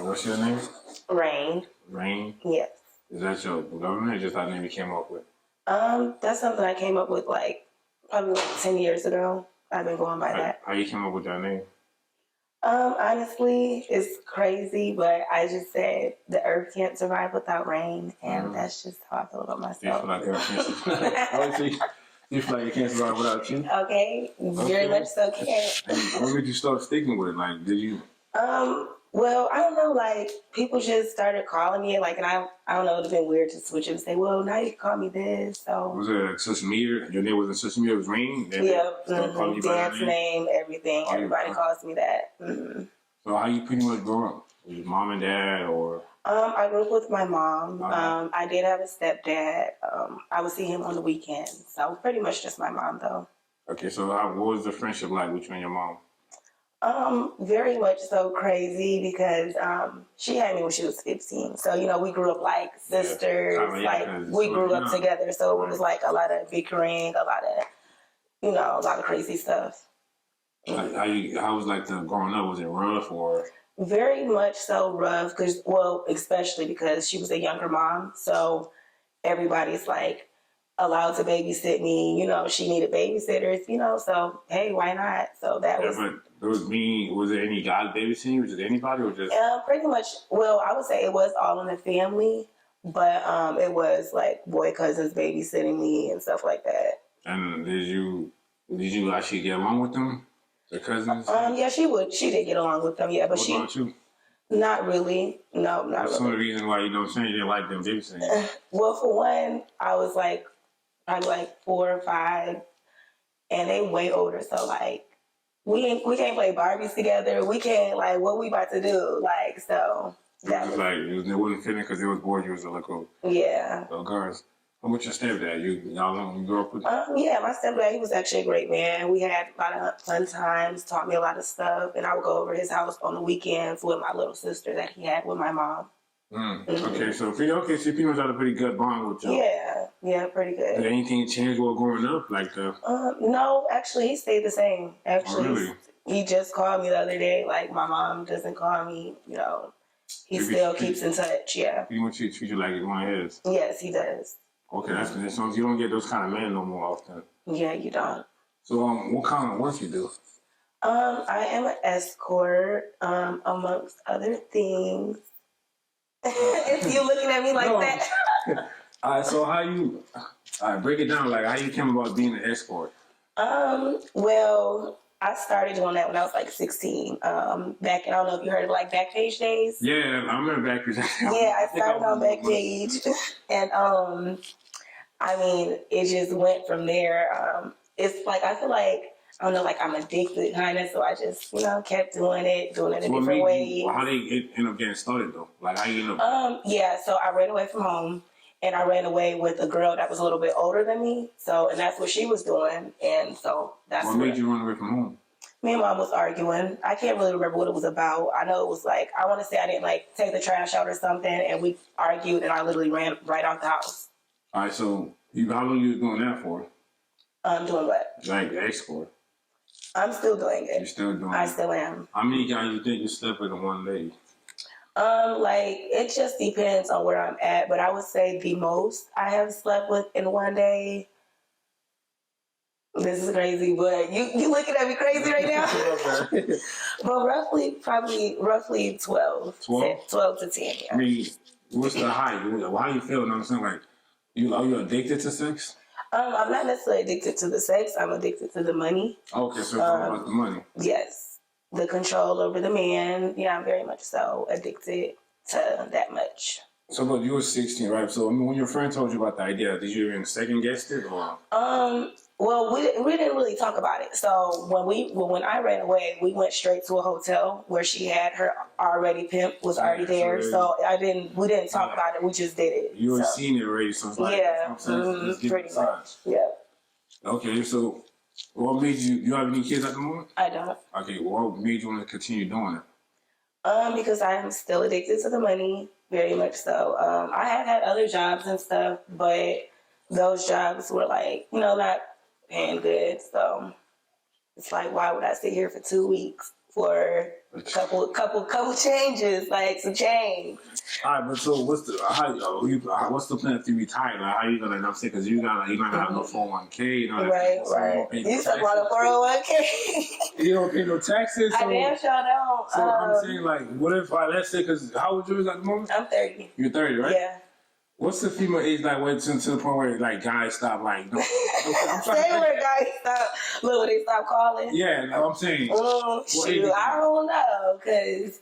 What's your name? Rain. Rain? Yes. Is that your government or just that name you came up with? That's something I came up with probably 10 years ago. I've been going by that. How you came up with that name? Honestly, it's crazy, but I just said the earth can't survive without rain, and that's just how I feel about myself. You feel like the earth can't survive? You feel like it can't survive without you? Okay, very much so can't. When did you start sticking with it? Like, did you? Well, I don't know, people just started calling me, and I don't know, it would have been weird to switch it and say, well, now you can call me this, so. Was it social media? Your name wasn't social media, it was Rain? Yeah, dance name, everything, everybody calls me that. Mm-hmm. So how you pretty much grew up? Was your mom and dad, or? I grew up with my mom. I did have a stepdad. I would see him on the weekends, so pretty much just my mom, though. Okay, so what was the friendship like with you and your mom? Very much so crazy because she had me when she was 15. So, we grew up like sisters. We grew up together. So it was like a lot of bickering, a lot of crazy stuff. How was the growing up? Was it rough or? Very much so rough, especially because she was a younger mom. So everybody's allowed to babysit me. She needed babysitters, so hey, why not? So that was. But was there any guys babysitting? Was it anybody or just? Pretty much. Well, I would say it was all in the family, but it was boy cousins babysitting me and stuff like that. And did you actually get along with them, the cousins? Yeah, she would. She did get along with them. Yeah, but what about you? Not really. No, not really. What's some of the reason why you didn't like them babysitting? Well, for one, I was probably 4 or 5, and they way older. So we can't play Barbies together. We can't what we about to do so. That was it wasn't fitting because it was boys. You was little girls. How about your stepdad? You grew up with? Yeah, my stepdad, he was actually a great man. We had a lot of fun times. Taught me a lot of stuff, and I would go over his house on the weekends with my little sister that he had with my mom. Okay, so you pretty much had a pretty good bond with you. Yeah, pretty good. Did anything change while growing up? No, actually, he stayed the same. Actually, really? He just called me the other day. My mom doesn't call me. He still keeps in touch. Yeah. He wants to treat you like one of his. Yes, he does. Okay, that's good. So you don't get those kind of men no more often. Yeah, you don't. So what kind of work you do? I am an escort, amongst other things. If you looking at me like that. All right, so break it down, how you came about being an escort? Well, I started doing that when I was 16. Back, I don't know if you heard of Backpage days. Yeah, I remember Backpage. Yeah, I started on Backpage, and it just went from there. It's I feel I don't know, I'm addicted kind of, so I just, kept doing it in different ways. How did it end up getting started though? How you end up? Yeah, so I ran away from home, and I ran away with a girl that was a little bit older than me. So, and that's what she was doing, and so that's what made you run away from home? Me and Mom was arguing. I can't really remember what it was about. I know it was I want to say I didn't take the trash out or something, and we argued, and I literally ran right out the house. All right, so how long you was doing that for? Doing what? Escort. I'm still doing it. You're still doing it? I still am. How many guys you think you slept with in one day? It just depends on where I'm at, but I would say the most I have slept with in one day. This is crazy, but you looking at me crazy right now? But roughly 12. 12 to 10, yeah. I mean, what's the height? How you feel? I'm saying, are you addicted to sex? I'm not necessarily addicted to the sex. I'm addicted to the money. Okay, so it's all about the money. Yes. The control over the man. Yeah, I'm very much so addicted to that much. So, but you were 16, right? So, when your friend told you about the idea, did you even second guess it, or? Well, we didn't really talk about it. So when I ran away, we went straight to a hotel where she had her already pimp was already there. So we didn't talk about it. We just did it. You were seeing it already, so it's pretty much. Yeah. Okay, so what made you have any kids at the moment? I don't. Okay, what made you want to continue doing it? Because I am still addicted to the money, very much so. I have had other jobs and stuff, but those jobs were not paying good. So it's why would I sit here for 2 weeks for Couple changes, like some change. All right, but so what's the plan if you retire? Like, how you gonna? I'm saying because you're not gonna have no 401k, you know. Right. You talking about a 401k? You don't pay no taxes. So, I damn sure don't. So I'm saying, like, what if let's say, because how old you is at the moment? I'm 30. You're 30, right? Yeah. What's the female age like went to the point where like guys stop like? No, I'm say where guys stop. Look, when they stop calling. Yeah, no, I'm saying. Shoot, I don't know, cause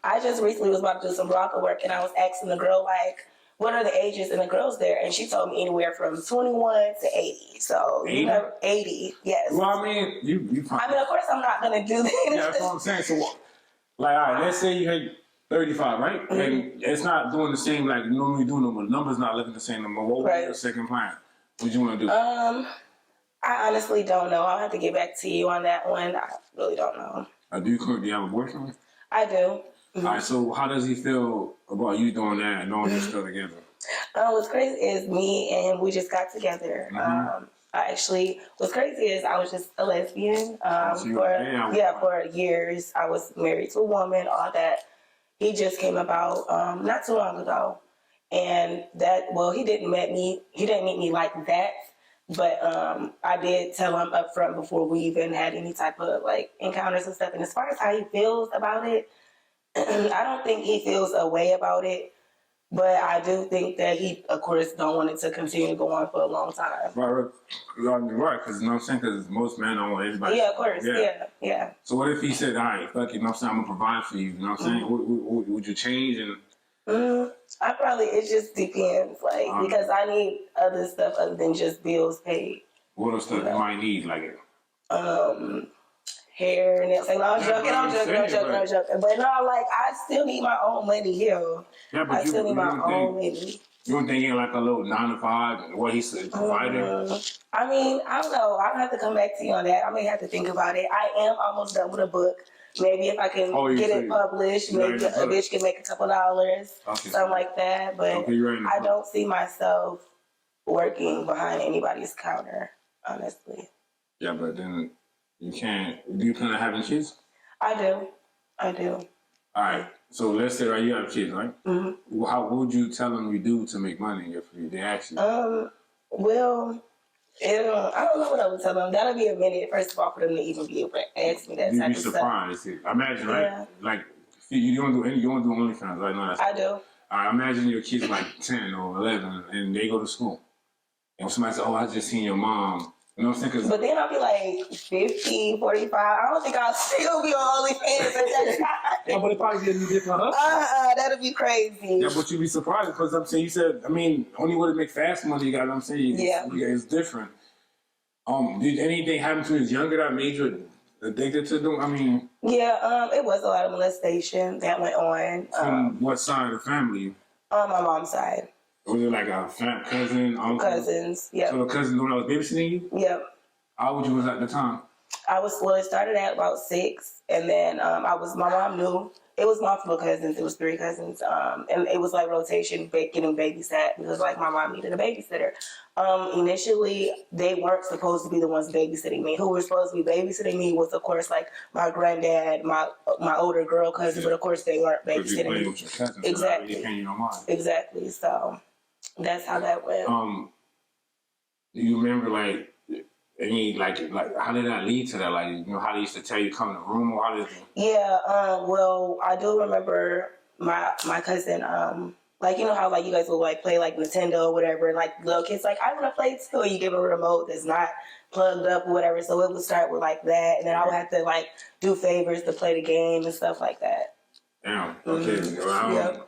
I just recently was about to do some blocker work, and I was asking the girl like, what are the ages and the girls there, and she told me anywhere from 21 to 80. So 80? You know, 80, yes. Well, I mean, you. I mean, of course, I'm not gonna do that. Yeah, that's what I'm saying. So, like, all right, let's say you had 35, right? Mm-hmm. And it's not doing the same like you normally do no more. Numbers not looking the same no more. What would be your second plan? What you want to do? I honestly don't know. I'll have to get back to you on that one. I really don't know. Do you have a boyfriend? I do. Mm-hmm. All right, so how does he feel about you doing that and knowing you're still together? What's crazy is me and him, we just got together. Mm-hmm. What's crazy is I was just a lesbian. For years. I was married to a woman, all that. He just came about not too long ago, and he didn't meet me like that, but I did tell him up front before we even had any type of like encounters and stuff. And as far as how he feels about it, I don't think he feels a way about it, but I do think that he, of course, don't want it to continue to go on for a long time. Right, because you know what I'm saying, because most men don't want everybody. Yeah, of course, yeah. So what if he said, all right, fuck it, you know what I'm saying, I'm gonna provide for you, you know what I'm saying? Mm-hmm. Would you change? And it just depends, because I need other stuff other than just bills paid. What other stuff you might need, like it? Hair and everything. I'm joking. But no, like, I still need my own money here. Yeah, but I still need my own money. You don't think like a little 9 to 5, what he said, provider? I mean, I don't know. I'll have to come back to you on that. I may have to think about it. I am almost done with a book. Maybe if I can get it published, maybe a bitch can make a couple dollars, something like that. But I don't see myself working behind anybody's counter, honestly. Yeah, but then you can't. Do you plan on having kids? I do. All right. So let's say you have kids, right? Mm-hmm. What would you tell them you do to make money if they ask you? Well, I don't know what I would tell them. That'll be a minute, first of all, for them to even be able to ask me that type of stuff. You'd be surprised. Imagine, right? Yeah. Like, you don't do OnlyFans, right? No, I do. All right, imagine your kid's like 10 or 11 and they go to school. And somebody says, I just seen your mom. You know what I'm saying? But then I'll be like 50, 45. I don't think I'll still be on OnlyFans at that time. Yeah, but it probably be a new different hustle. That'll be crazy. Yeah, but you'd be surprised because I'm saying, you said, only way to make fast money, you got what I'm saying? It's different. Did anything happen to his younger that made you addicted to them? Yeah, it was a lot of molestation that went on. From what side of the family? On my mom's side. Was it like a cousin, uncle? Cousins, yeah. So the cousin, the one that was babysitting you? Yep. How old you was at the time? It started at about 6, and then my mom knew. It was multiple cousins. It was 3 cousins, and it was like rotation, getting babysat because like my mom needed a babysitter. Initially, they weren't supposed to be the ones babysitting me. Who were supposed to be babysitting me was, of course, like my granddad, my older girl cousin, but of course they weren't babysitting me. With your cousins, exactly. So exactly. So that's how that went. Do you remember like? Any like how did that lead to that? Like, how they used to tell you come in the room, or how did it? Yeah, well, I do remember my cousin. Like, how like you guys will like play like Nintendo or whatever. Like little kids, like I want to play too. You give them a remote that's not plugged up or whatever. So it would start with like that, and then I would have to like do favors to play the game and stuff like that. Damn. Okay. Yep.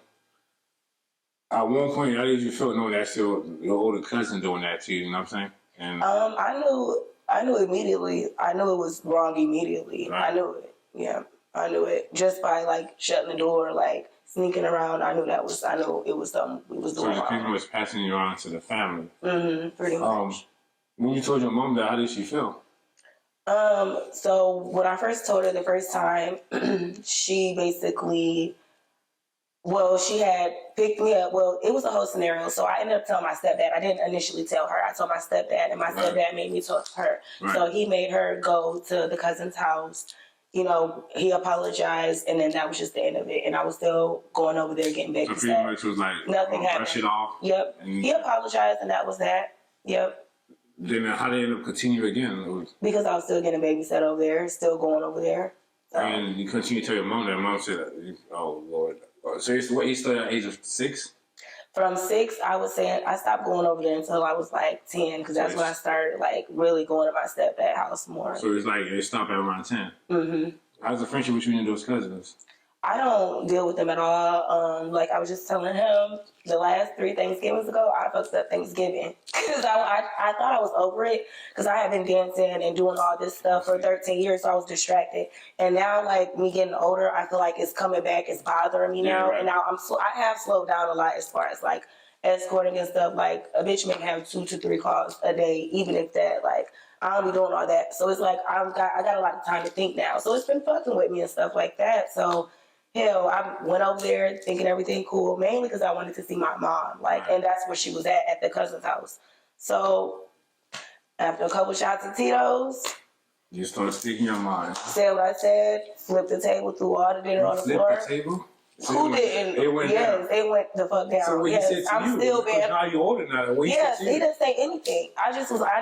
At one point, how did you feel knowing that's your older cousin doing that to you? You know what I'm saying? And I knew immediately. I knew it was wrong immediately. Right. I knew it. Yeah, I knew it just by like shutting the door, like sneaking around. I knew it was something we was doing. So the people was passing you on to the family. Pretty much. When you told your mom that, how did she feel? So when I first told her the first time, she basically. Well, she had picked me up. Well, it was a whole scenario. So I ended up telling my stepdad. I didn't initially tell her. I told my stepdad, and my stepdad made me tell her. Right. So he made her go to the cousin's house you know, he apologized, and then that was just the end of it. And I was still going over there getting babysat. So pretty much was like, nothing happened. Brush it off. Yep. He apologized, and that was that. Yep. Then how did it end up continue again? Because I was still getting babysat over there, still going over there. So. And you continue to tell your mom that. Mom said, "Oh Lord." So you started at the age of 6? From 6, I was saying I stopped going over there until I was like 10, because that's when I started like really going to my stepdad house more. So it's like it stopped at around 10. Mm-hmm. How's the friendship between those cousins? I don't deal with them at all. Like I was just telling him, the last 3 Thanksgivings ago, I fucked up Thanksgiving because I thought I was over it because I have been dancing and doing all this stuff for 13 years, so I was distracted. And now, like me getting older, I feel like it's coming back. It's bothering me now, right. And now I have slowed down a lot as far as like escorting and stuff. Like a bitch may have 2 to 3 calls a day, even if that like. I don't be doing all that. So it's like I got a lot of time to think now. So it's been fucking with me and stuff like that. So hell, I went over there thinking everything cool, mainly because I wanted to see my mom. Like, and that's where she was at the cousin's house. So after a couple shots of Tito's, you started speaking your mind. Said what I said, flipped the table, threw all the dinner on the floor. Flipped the table? So who didn't? It went down. It went the fuck down. So what he said to I'm you, still being. Now you're older now. What he said to you? He didn't say anything. I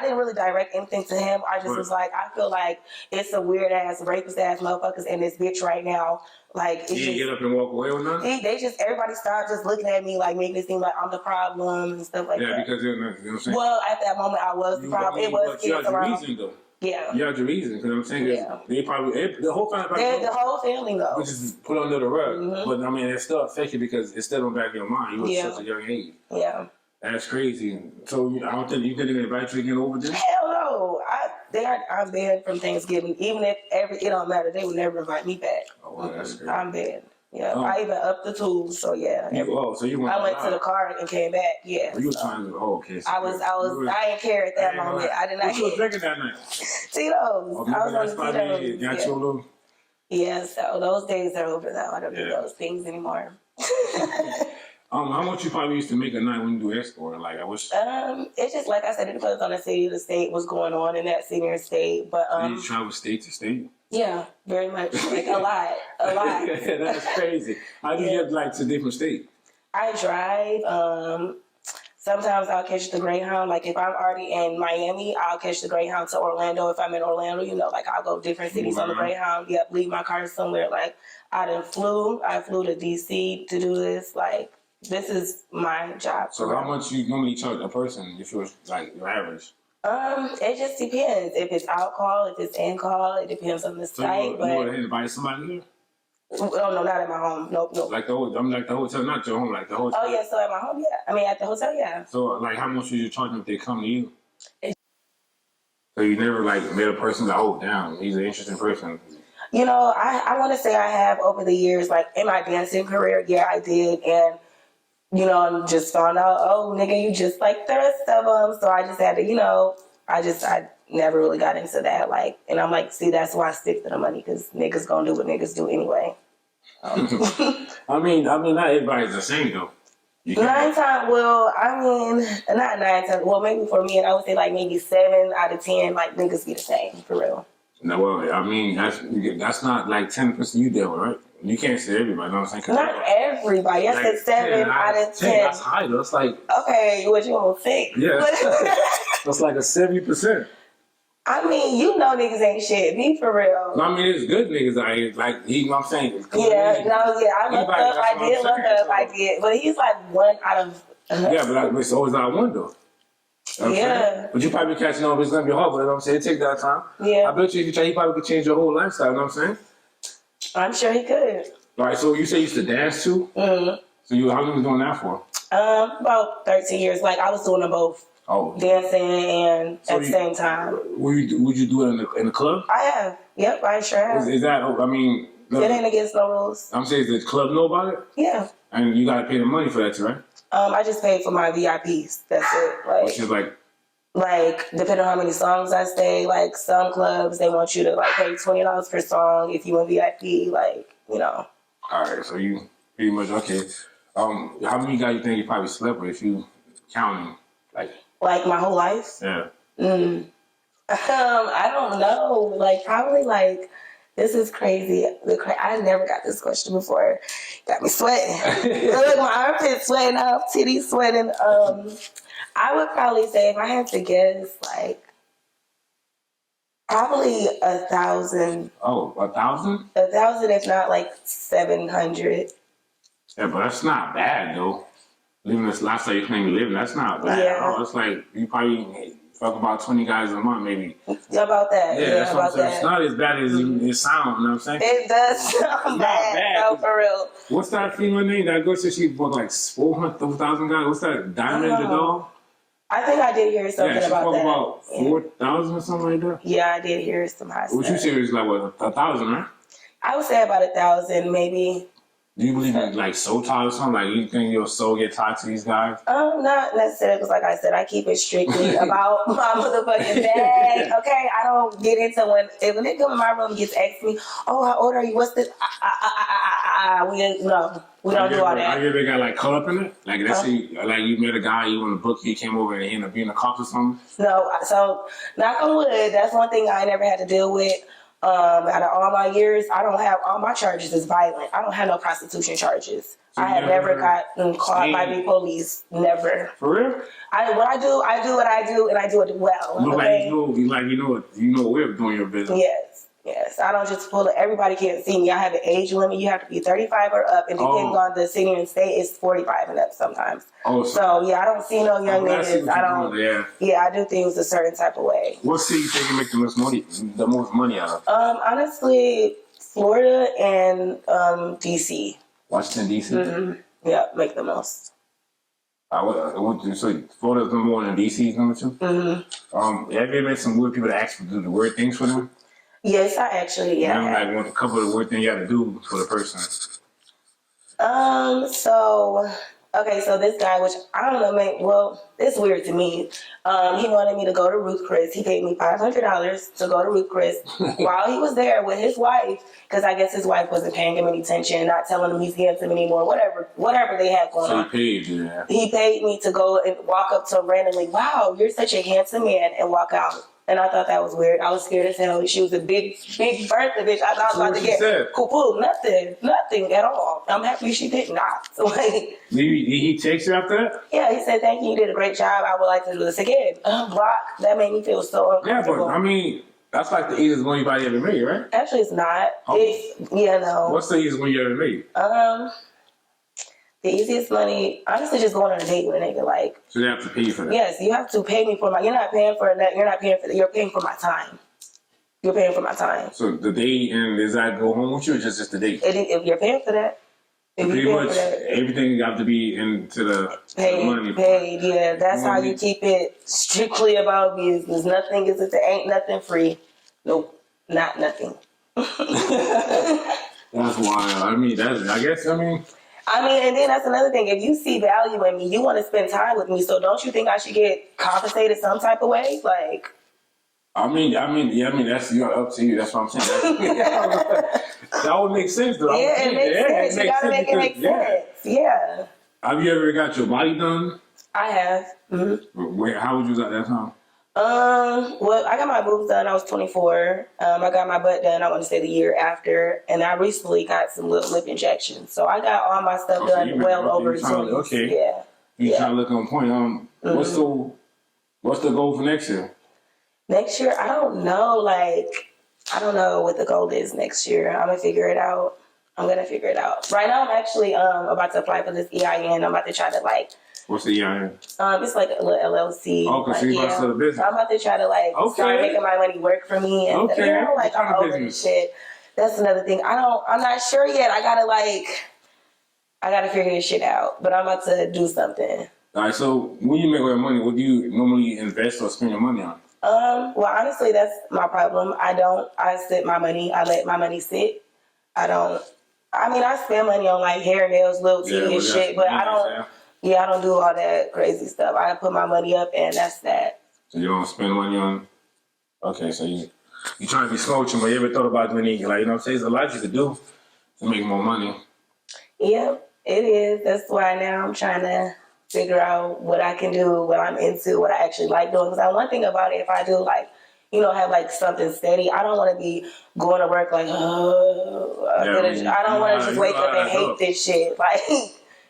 didn't really direct anything to him. I just was like, I feel like it's some weird ass, rapist ass motherfuckers in this bitch right now. Like, you didn't get up and walk away or nothing? Everybody started just looking at me like making it seem like I'm the problem and stuff like that. Yeah, because you know what I'm saying? Well, at that moment, I was the problem. It was you had your around. reason, though. Yeah. You had your reason, because I'm saying they probably, the whole family. The whole family knows. Which is put under the rug. Mm-hmm. But I mean, it still affects you because it's still on the back of your mind. You were such a young age. Yeah. That's crazy. So I don't think you didn't invite you again over this? Hell no. I'm banned from Thanksgiving. Even if it don't matter, they would never invite me back. Oh, well, that's crazy. I'm banned. Yeah, I even upped the tools, so yeah. So you went. I went to the car and came back. Yeah. You were trying to. Oh, okay. So I didn't care at that moment. I did not. What you was drinking that night? Tito's. I was on Tito's. Got you a little. Yeah. So those days are over now. I don't do those things anymore. How much you probably used to make a night when you do escort? Like I wish. It's just like I said, it depends on the city, the state, what's going on in that city or state. But you travel state to state. Yeah, very much. Like a lot. Yeah, that's crazy. How do you get like to different states? I drive. Sometimes I'll catch the Greyhound. Like if I'm already in Miami, I'll catch the Greyhound to Orlando. If I'm in Orlando, like I'll go different cities on the Greyhound. Yep, leave my car somewhere. Like I flew to DC to do this. Like this is my job. So how much you normally charge a person if you're like your average? It just depends. If it's out call, if it's in call, it depends on the site. You want to invite somebody here? Oh no, not at my home. Nope. Like the hotel, not your home, like the hotel. Oh yeah, so at my home, yeah. I mean at the hotel, yeah. So like, how much would you charge them if they come to you? So you never like made a person like, oh damn, he's an interesting person. I want to say I have over the years, like in my dancing career, yeah, I did, and. Just found out, oh, nigga, you just like the rest of them. So I just had to, I never really got into that. Like, and I'm like, see, that's why I stick to the money, because niggas gonna do what niggas do anyway. I mean, not everybody's the same, though. Not 9 times, well, maybe for me, and I would say like maybe 7 out of 10, like niggas be the same, for real. No, well, I mean, that's not like 10% you deal with, right? You can't say everybody, you know what I'm saying? Not everybody. I said 7 out of 10. That's high, though. That's like... Okay, what you want to think? Yeah. That's like a 70%. I mean, niggas ain't shit. Be for real. No, I mean, it's good niggas out here. Like, you know what I'm saying? Yeah, I looked up. I did. But he's like 1 out of... Yeah, but it's always not 1, though. Yeah. But you probably catching on if it's going to be hard, but you know what I'm saying? It takes that time. Yeah. I bet you if you try, he probably could change your whole lifestyle, you know what I'm saying? I'm sure he could. All right, so you say you used to dance too? Mm-hmm. So how long were you doing that for? About 13 years. Like, I was doing them both. Oh. Dancing and at the same time. Would you do it in the club? I have. Yep, I sure have. Is that, I mean... It ain't against no rules. I'm saying, does the club know about it? Yeah. And you got to pay the money for that too, right? I just paid for my VIPs. That's it. Which is like... Like, depending on how many songs I stay, like, some clubs, they want you to, like, pay $20 per song if you want VIP, like, All right, so you pretty much, okay. How many guys you think you probably slept with if you counting? Like my whole life? Yeah. I don't know. Like, probably, like, This is crazy. I never got this question before. Got me sweating. Look, my armpits sweating off, titties sweating. I would probably say, if I had to guess, like, probably 1,000. Oh, 1,000? 1,000, if not like 700. Yeah, but that's not bad though. Living this lifestyle you claim you're living, that's not bad. Yeah. Oh, it's like you probably fuck about 20 guys a month, maybe. About that. Yeah, that's what I'm saying. It's not as bad as it sounds, you know what I'm saying? It does sound bad. No, for real. What's that female name? That girl said she bought like 400,000 guys. What's that? Diamond the doll? I think I did hear something about that. About 4,000 or something like that? Yeah, I did hear some high stuff. What you say is like, what, 1,000, right? I would say about 1,000, maybe. Do you believe in like soul tie or something? Like you think your soul get tied to these guys? Not necessarily, because like I said, I keep it strictly about my motherfucking bag. Okay, I don't get into when they come in my room and gets asked me, "Oh, how old are you? What's this?" We don't do all that. Have you ever got like caught up in it? Like let's say, like you met a guy, you in a book, he came over and he ended up being a cop or something. No, so knock on wood, that's one thing I never had to deal with. Out of all my years, I don't have all my charges is violent. I don't have no prostitution charges. So I have never gotten caught by the police. Never. For real? What I do what I do, and I do it well. You okay? you know a way of doing your business. Yes. I don't just pull it. Everybody can't see me. I have an age limit. You have to be 35 or up, and depending on the city and state, it's 45 and up sometimes. Oh, so yeah, I don't see no young niggas. I don't. Yeah, I do things a certain type of way. What city you think you make the most money out of? Honestly, Florida and DC. Washington DC. Mm-hmm. Yeah, make the most. So Florida's number one and DC's number two. Mm-hmm. Have you ever met some weird people that ask for do the weird things for them? Yes, I actually, yeah. Like want a couple of the weird things you have to do for the person. So this guy, which I don't know, it's weird to me. He wanted me to go to Ruth Chris. He paid me $500 to go to Ruth Chris while he was there with his wife, because I guess his wife wasn't paying him any attention, not telling him he's handsome anymore, whatever they had going on. So he paid you, yeah. He paid me to go and walk up to him randomly, "Wow, you're such a handsome man," and walk out. And I thought that was weird. I was scared as hell. She was a big Bertha bitch. I thought I was about to get poo-poo. Nothing at all. I'm happy she did not. So, like, did he text you after that? Yeah, he said, "Thank you. You did a great job. I would like to do this again." Block. That made me feel so uncomfortable. Yeah, but I mean, that's like the easiest one anybody ever made, right? Actually, it's not. No. What's the easiest one you ever made? The easiest money, honestly, just going on a date with a nigga. Like, so they have to pay you for that? Yes, you have to pay me for you're not paying for that. You're not paying for that. You're paying for my time. You're paying for my time. So the date, and does that go home with you or just the date? If you're paying for that. Pretty much everything you have to be into the money. Paid, yeah. That's how you keep it strictly about business. Nothing is, there ain't nothing free. Nope, not nothing. That's wild. And then that's another thing. If you see value in me, you want to spend time with me. So don't you think I should get compensated some type of way? Like, that's up to you. That's what I'm saying. That would make sense, though. Yeah, it makes sense. You gotta make it make sense. Yeah. Have you ever got your body done? I have. Mm-hmm. How would you at that time? Well, I got my boobs done. I was 24. I got my butt done. I want to say the year after, and I recently got some little lip injections. So I got all my stuff done over 20. Okay. Yeah. You trying to look on point. What's the goal for next year? Next year, I don't know. I don't know what the goal is next year. I'm gonna figure it out. Right now, I'm actually about to apply for this EIN. I'm about to try to What's the EIN? It's like a little LLC. Oh, because you're about to start a business. I'm about to try to start making my money work for me. And I'm over this shit. That's another thing. I'm not sure yet. I gotta figure this shit out. But I'm about to do something. All right. So when you make your money, what do you normally invest or spend your money on? Well, honestly, that's my problem. I sit my money. I let my money sit. I spend money on hair, nails, little tea and shit, but I don't do all that crazy stuff. I put my money up and that's that. So you don't spend money on, okay, so you trying to be smart, but you ever thought about doing anything, there's a lot you could do to make more money. Yeah, it is. That's why now I'm trying to figure out what I can do, what I'm into, what I actually like doing. Because one thing about it, if I do have like something steady. I don't want to be going to work like, I don't want to just wake up and hate this shit. Like,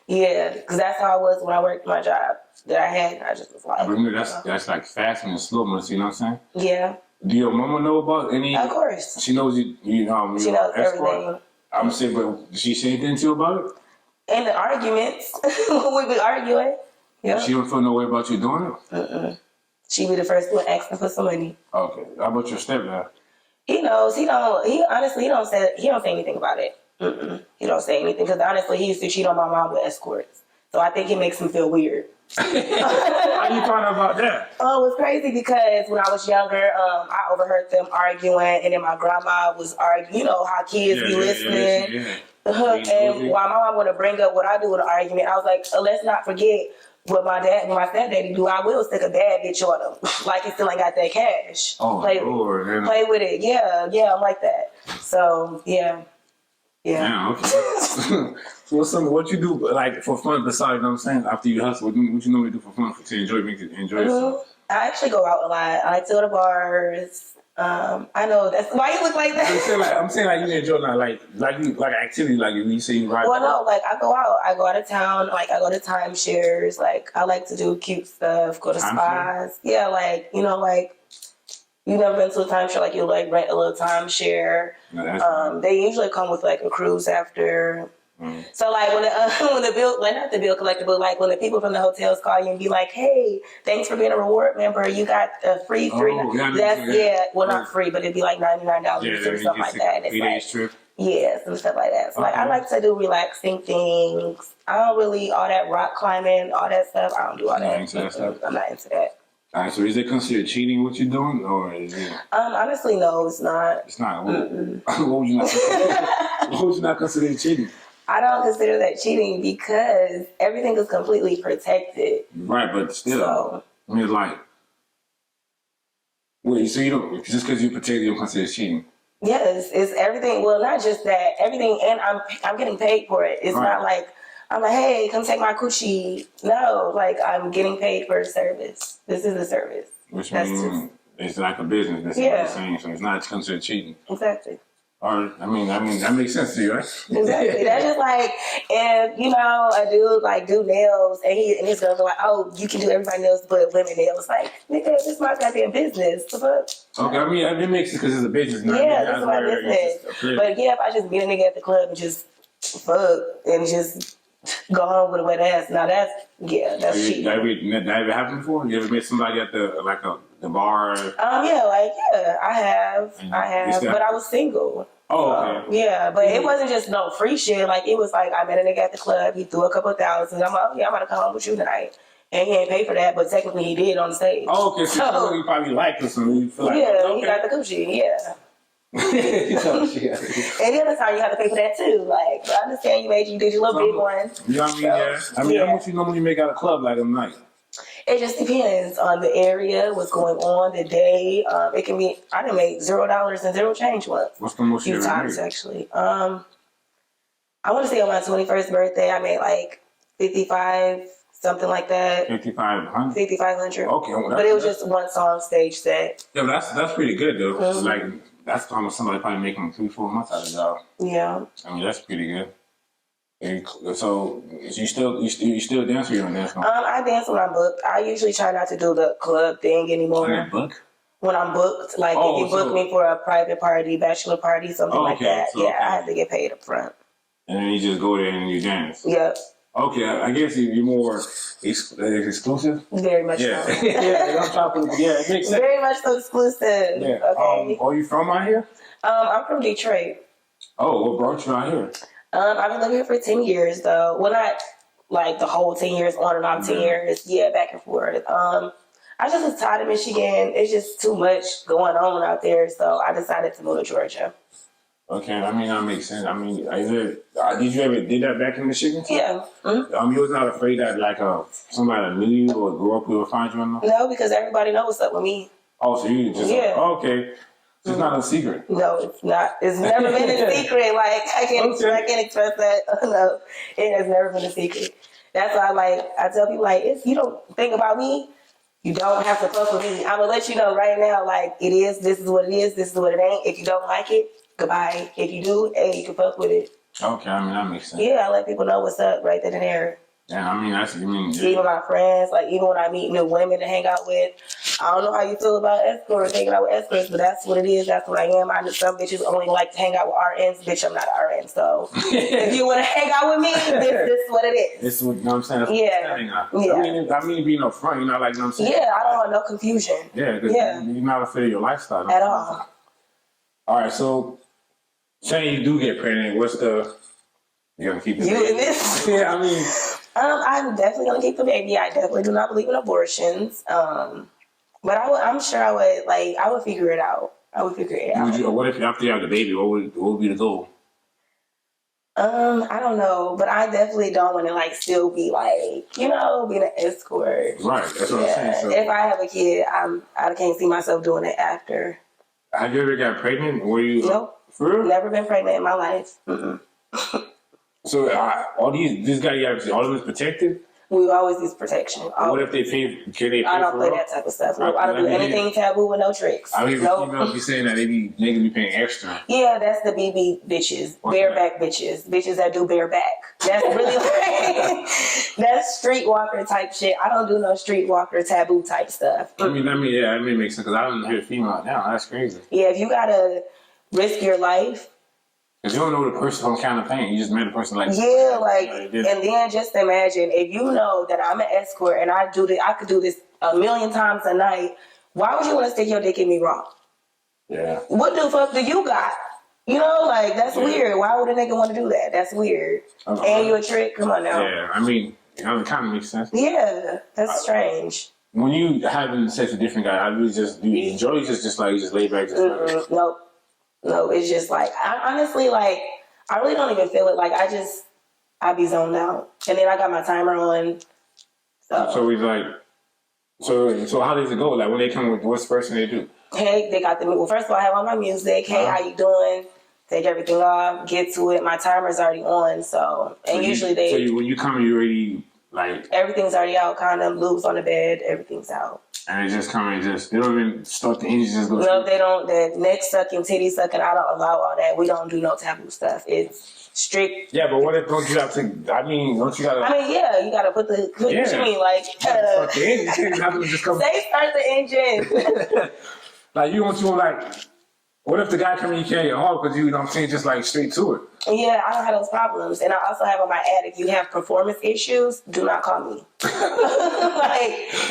yeah, because that's how I was when I worked my job that I had. I just was like, I remember that's like fast and slow motion. You know what I'm saying? Yeah. Do your mama know about any? Of course. She knows you. She knows everything. I'm saying, but did she say anything to you about it? In the arguments, we be arguing. Yeah. She don't feel no way about you doing it. She be the first one asking for some money. Okay. How about your stepdad? He knows. He honestly don't say anything about it. He don't say anything because honestly he used to cheat on my mom with escorts. So I think it makes him feel weird. How you find out about that? Oh, it was crazy because when I was younger, I overheard them arguing, and then my grandma was arguing. You know how kids be listening. And while my mom would bring up what I do with an argument, I was like, let's not forget what my stepdaddy do. I will stick a bad bitch on him. Like he still ain't got that cash. Oh, play with it. Yeah, I'm like that. So yeah. Yeah, okay. So what you do like for fun besides, you know what I'm saying, after you hustle, what you normally do for fun to enjoy yourself? I actually go out a lot. I like to go to bars. I know that's why you look like that. I'm saying like you enjoy like activity, like you say you ride. Well, no, like I go out of town. Like I go to timeshares. Like I like to do cute stuff. Go to spas. Yeah, like like. You never been to a timeshare, like you like rent a little timeshare. No, they usually come with like a cruise after. So like when the bill, like not the bill collector, but like when the people from the hotels call you and be like, "Hey, thanks for being a reward member. You got a free three." Well not free, but it'd be like $99 or something like that. And it's like, yeah, some stuff like that. So like I like to do relaxing things. I don't really all that rock climbing, all that stuff. I don't do all that. I'm not into that. All right, so is it considered cheating what you're doing, or is it? Honestly, no, it's not. It's not. What would you not consider? What would you not consider cheating? I don't consider that cheating because everything is completely protected. Right, but still, I mean, like, wait, so you don't just because you protect, you don't consider it cheating? Yes, it's everything. Well, not just that, everything, and I'm getting paid for it. It's not like. I'm like, hey, come take my coochie. No, like I'm getting paid for a service. This is a service. Which means it's like a business. That's what you're saying. So it's not considered cheating. Exactly. Or I mean that makes sense to you, right? Exactly. That's just like if a dude like do nails and he's gonna go like, oh, you can do everybody nails but women nails. Like, nigga, this is my goddamn business. Okay, I mean it makes sense because it's a business. Yeah, it's my business. But yeah, if I just meet a nigga at the club and just fuck and just go home with a wet ass. Now that's cheating. That ever happened before? You ever met somebody at the bar? I have. But I was single. Oh, okay. Yeah, but it wasn't just no free shit. Like it was like I met a nigga at the club. He threw a couple $1,000s. I'm like, oh yeah, I'm gonna come home with you tonight. And he ain't pay for that, but technically he did on stage. Oh, okay. So you probably liked or something. You feel like, he got the coochie. Yeah. And the other time you have to pay for that too. Like, I understand you did your little big one. You know what I mean? Yeah. I mean, how much you normally make out of club like a night? It just depends on the area, what's going on, the day. It can be. I didn't make $0 and zero change once. What's the most you ever times made? Actually? I want to say on my 21st birthday, I made like 55, something like that. 5,500. 5,500. Okay, well, but it was just one song stage set. Yeah, but that's pretty good though. Mm-hmm. Like. That's how much somebody probably making 3-4 months out of the job. Yeah. I mean, that's pretty good. And so, you still dance or you don't dance no? I dance when I'm booked. I usually try not to do the club thing anymore. When you book? When I'm booked. Like, if you book me for a private party, bachelor party, something like that. So, I have to get paid up front. And then you just go there and you dance? Yep. Okay, I guess you're more exclusive? Very much so. Yeah, I'm talking. Yeah, it makes sense. Very much so exclusive. Yeah. Okay. Are you from out here? I'm from Detroit. Oh, what brought you out here? I've been living here for 10 years, though. Well, not like the whole 10 years, on and off 10 years. Yeah, back and forth. I just was tired of Michigan. It's just too much going on out there, so I decided to move to Georgia. Okay, I mean, that makes sense. I mean, did you ever did that back in Michigan? Yeah. Mm-hmm. You was not afraid that like somebody that knew you or grew up with would find you or no? No, because everybody knows what's up with me. Oh, so you just okay. It's not a secret. No, it's not. It's never been a secret. Like I can't express that. No, it has never been a secret. That's why I tell people like if you don't think about me, You don't have to fuck with me. I'm gonna let you know right now, like, it is, this is what it is, this is what it ain't. If you don't like it, goodbye. If you do, hey, you can fuck with it. Okay, I mean, that makes sense. Yeah, I let people know what's up right then and there. Yeah, I mean, Even my friends, like, even when I meet new women to hang out with, I don't know how you feel about escorts, hanging out with escorts, but that's what it is. That's what I am. I know some bitches only like to hang out with RNs. Bitch, I'm not an RN. So if you want to hang out with me, this is what it is. This is what, you know what I'm saying? That's yeah. I mean being upfront, you know, like, you know what I'm saying? Yeah, I don't want no confusion. Yeah, because you're not afraid of your lifestyle. At all. All right, so saying you do get pregnant, what's the... You're going to keep it? You in this? Yeah, I mean... I'm definitely gonna keep the baby. I definitely do not believe in abortions. But I'm sure I would figure it out. I would figure it out. What if after you have the baby, what would be the goal? I don't know, but I definitely don't want to like still be like, being an escort. Right, that's what I'm saying. So, if I have a kid, I can't see myself doing it after. Have you ever got pregnant? Nope. For real? Never been pregnant in my life. Mm-mm. So this guy, all of them is protected? We always use protection. What if they pay? Can they pay I don't for play it? that type of stuff. No, I don't do anything taboo with no tricks. I mean, females be saying that niggas be paying extra. Yeah, that's the BB bitches, bareback bitches that do bareback. That's really like that's streetwalker type shit. I don't do no streetwalker taboo type stuff. I mean, that may make sense because I don't hear female now. That's crazy. Yeah, if you gotta risk your life. Because you don't know the person from kind of pain. You just met a person like... Yeah, and then just imagine, if you know that I'm an escort and I could do this a million times a night, why would you want to stick your dick in me raw? Yeah. What the fuck do you got? That's weird. Why would a nigga want to do that? That's weird. Okay. And you a trick? Come on now. Yeah, I mean, it kind of makes sense. Yeah, that's strange. When you having sex with different guys, do you enjoy it? Just lay back? Nope. No, it's just like, I honestly, like, I really don't even feel it. Like, I be zoned out. And then I got my timer on. So he's like, so how does it go? Like, when they come with, what's the first thing they do? Hey, they got well, first of all, I have on my music. Hey, how you doing? Take everything off, get to it. My timer's already on, usually when you come, you already, like... Everything's already out, condom, lubes on the bed, everything's out. And it just come and they don't even start the engine, just go... No, they don't. The neck sucking, titty sucking, I don't allow all that. We don't do no taboo stuff. It's strict. Yeah, but what if, don't you have to, don't you gotta... yeah, you gotta put the... What you mean, like... Start the engine, just come... They start the engine. Like, you want, like... What if the guy come in, you can't get hard because you know what I'm saying, just like straight to it? Yeah, I don't have those problems. And I also have on my ad, if you have performance issues, do not call me. Like,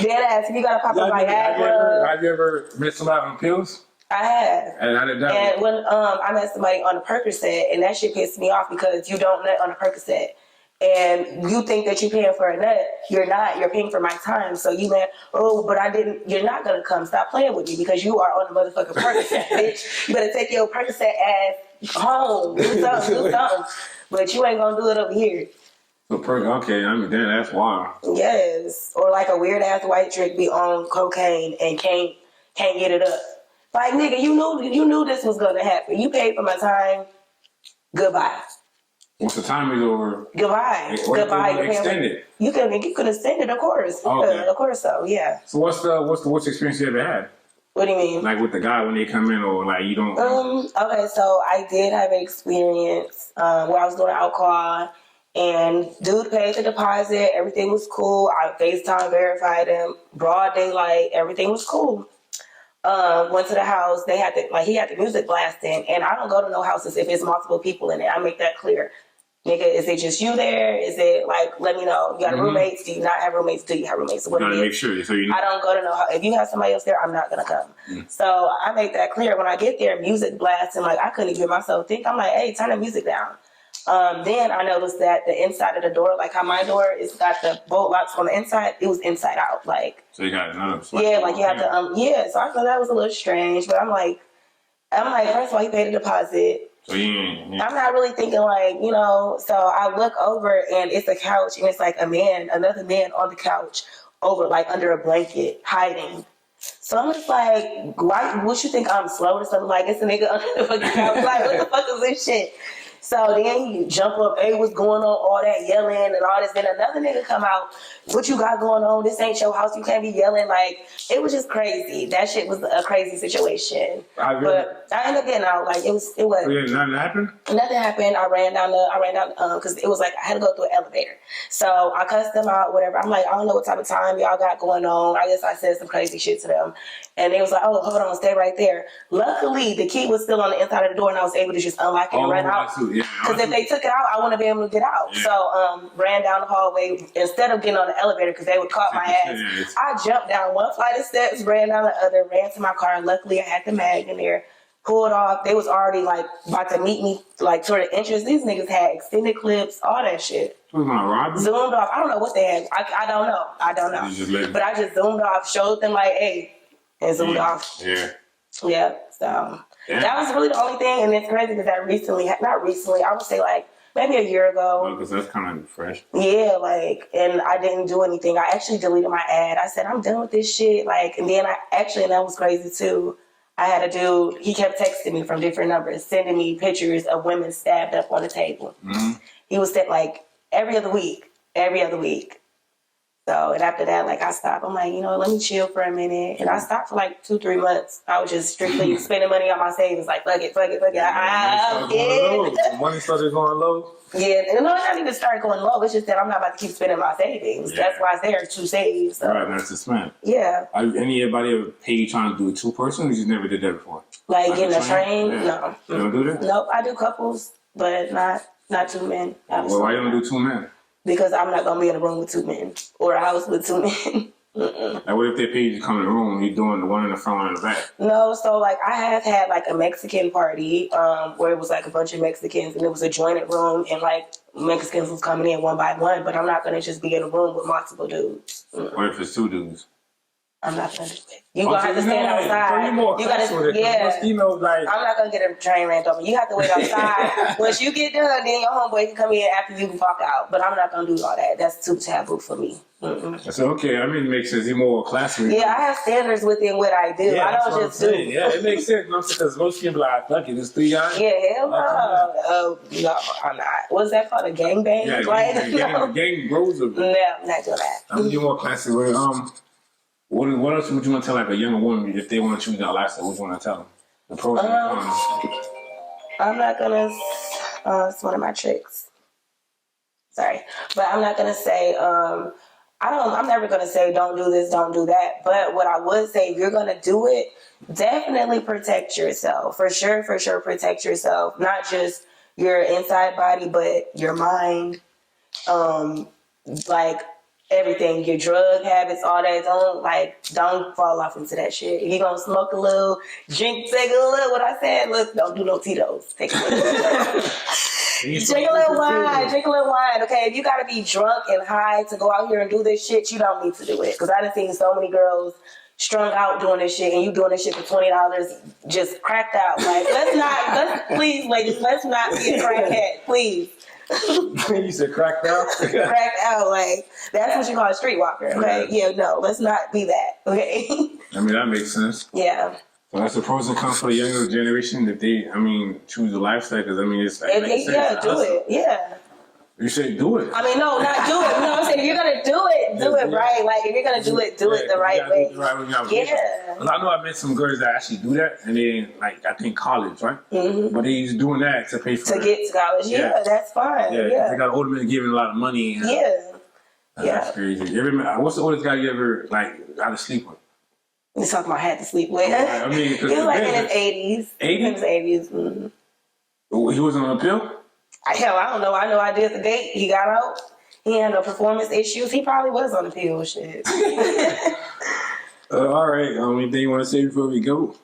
dead ass, if you got to pop up Viagra. Have you ever met somebody on pills? I have. And how did that And when I met somebody on a Percocet, and that shit pissed me off because you don't nut on a Percocet. And you think that you're paying for a nut. You're not. You're paying for my time. So you went, but I didn't. You're not going to come. Stop playing with me because you are on the motherfucking Percocet, bitch. You better take your Percocet ass home. Do something. But you ain't going to do it over here. So, okay, I mean, that's wild. Yes. Or like a weird-ass white trick be on cocaine and can't get it up. Like, nigga, you knew this was going to happen. You paid for my time. Goodbye. Once the time is over, goodbye. Extend it. You can extend it, of course. Okay. Of course, so yeah. So what's the worst experience you ever had? What do you mean? Like with the guy when they come in, or like you don't. Okay, so I did have an experience where I was doing alcohol, and dude paid the deposit. Everything was cool. I FaceTime verified him. Broad daylight. Everything was cool. Went to the house. He had the music blasting, and I don't go to no houses if it's multiple people in it. I make that clear. Nigga, is it just you there? Is it like, let me know. You got roommates? Do you not have roommates? Do you have roommates? What you gotta make sure. So I don't go to no house. If you have somebody else there, I'm not gonna come. So I make that clear. When I get there, music blasting, like I couldn't even myself think. I'm like, hey, turn the music down. Then I noticed that the inside of the door, like how my door is got the bolt locks on the inside, it was inside out. Like, so you got another. Yeah, like you have to. So I thought that was a little strange, but I'm like, first of all, he paid a deposit. So I'm not really thinking like, so I look over and it's a couch and it's like another man on the couch over like under a blanket hiding. So I'm just like, why would you think I'm slow or something? Like it's a nigga under the fucking couch. Like what the fuck is this shit? So then you jump up, hey, what's going on? All that yelling and all this. Then another nigga come out, what you got going on? This ain't your house. You can't be yelling. Like, it was just crazy. That shit was a crazy situation. But I ended up getting out. Like, it was. So nothing happened? Nothing happened. I ran down because it was like I had to go through an elevator. So I cussed them out, whatever. I'm like, I don't know what type of time y'all got going on. I guess I said some crazy shit to them. And they was like, oh, hold on, stay right there. Luckily, the key was still on the inside of the door, and I was able to just unlock it and run out. Because if they took it out, I wouldn't be able to get out. Yeah. So ran down the hallway. Instead of getting on the elevator, because they would caught my ass, I jumped down one flight of steps, ran down the other, ran to my car. Luckily, I had the mag in there. Pulled off. They was already like about to meet me like toward the entrance. These niggas had extended clips, all that shit. Zoomed off. I don't know what they had. I don't know. But I just zoomed off, showed them like, hey, and zoomed off. Yeah. Yeah. So that was really the only thing. And it's crazy because that recently, not recently, I would say like maybe a year ago. Well, because that's kind of fresh. Yeah, like, and I didn't do anything. I actually deleted my ad. I said, I'm done with this shit. Like, and then and that was crazy too. I had a dude, he kept texting me from different numbers, sending me pictures of women stabbed up on the table. Mm-hmm. He was like every other week. So, and after that, like, I stopped. I'm like, let me chill for a minute. And I stopped for like 2-3 months. I was just strictly spending money on my savings, like, fuck it. Money started going low? Yeah, and no, it not even started going low. It's just that I'm not about to keep spending my savings. Yeah. That's why it's there to save. So. Right, that's the smart. Yeah. Anybody ever pay you trying to do a 2-person? You just never did that before? Like getting a train? Yeah. No. You don't do that? Nope, I do couples, but not 2 men. Well, why you don't do 2 men? Because I'm not going to be in a room with 2 men or a house with 2 men. Like, what if they pay you to come in the room and you're doing the one in the front, one in the back? No, so, like, I have had, like, a Mexican party where it was, like, a bunch of Mexicans, and it was a jointed room, and, like, Mexicans was coming in one by one, but I'm not going to just be in a room with multiple dudes. What if it's 2 dudes? I'm not going to do it. You're going to have to stand outside. You got to, yeah. I'm not going to get a train ran over. You have to wait outside. Once you get done, then your homeboy can come in after you can walk out. But I'm not going to do all that. That's too taboo for me. I said, okay, I mean, it makes sense. You're more classy. Yeah, I have standards within what I do. Yeah, I don't just do. Yeah, it makes sense. Because most people are like, fuck it, it's 3 guys. Yeah, hell no. No, I'm not. What's that called? A gangbang? Yeah, gang bros. No, I'm not doing that. I'm you're more classy. What else would you want to tell like a younger woman if they want to choose their lifestyle? What do you want to tell them? The pros and cons. I'm not gonna. It's one of my tricks. Sorry, but I'm not gonna say. I'm never gonna say don't do this, don't do that. But what I would say, if you're gonna do it, definitely protect yourself. For sure, protect yourself. Not just your inside body, but your mind. Like. Everything, your drug habits, all that, don't fall off into that shit. If you're gonna smoke a little, take a little, what I said, look, don't do no Tito's. Take a little. Drink a little wine, okay? If you gotta be drunk and high to go out here and do this shit, you don't need to do it. Because I done seen so many girls strung out doing this shit, and you doing this shit for $20, just cracked out. Like, please, ladies, let's not be a crackhead, please. You said cracked out? Cracked out, like, that's what you call a streetwalker, okay? Yeah, no, let's not be that, okay? I mean, that makes sense. Yeah. So that's the pros and cons for the younger generation if they, choose the lifestyle, because, it's like, yeah, do it, yeah. You say do it. No, not do it. You know what I'm saying? If you're going to do it right. Like, if you're going to do it the right way. Yeah. I know I met some girls that actually do that, and then, I think college, right? Mm-hmm. But they doing that to pay for to get to college. Yeah, that's fine. Yeah. They got older men giving a lot of money. That's crazy. What's the oldest guy you ever, got to sleep with? You're talking about had to sleep with? He was in his 80s. 80s? In his 80s. Mm-hmm. He wasn't on a pill? Hell, I don't know. I know I did the date. He got out. He had no performance issues. He probably was on the pill shit. All right. Anything you want to say before we go?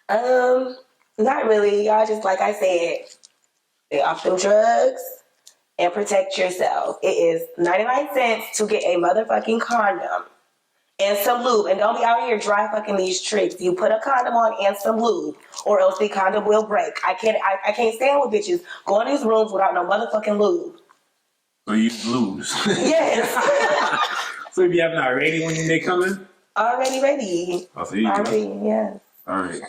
Not really. Y'all just, like I said, stay off them drugs and protect yourself. It is 99 cents to get a motherfucking condom and some lube. And don't be out here dry fucking these tricks. You put a condom on and some lube, or else the condom will break. I can't stand with bitches go in these rooms without no motherfucking lube. So you lose. Yes. So if you have not ready when they come in? Already ready. Oh, so you already, yes. All right.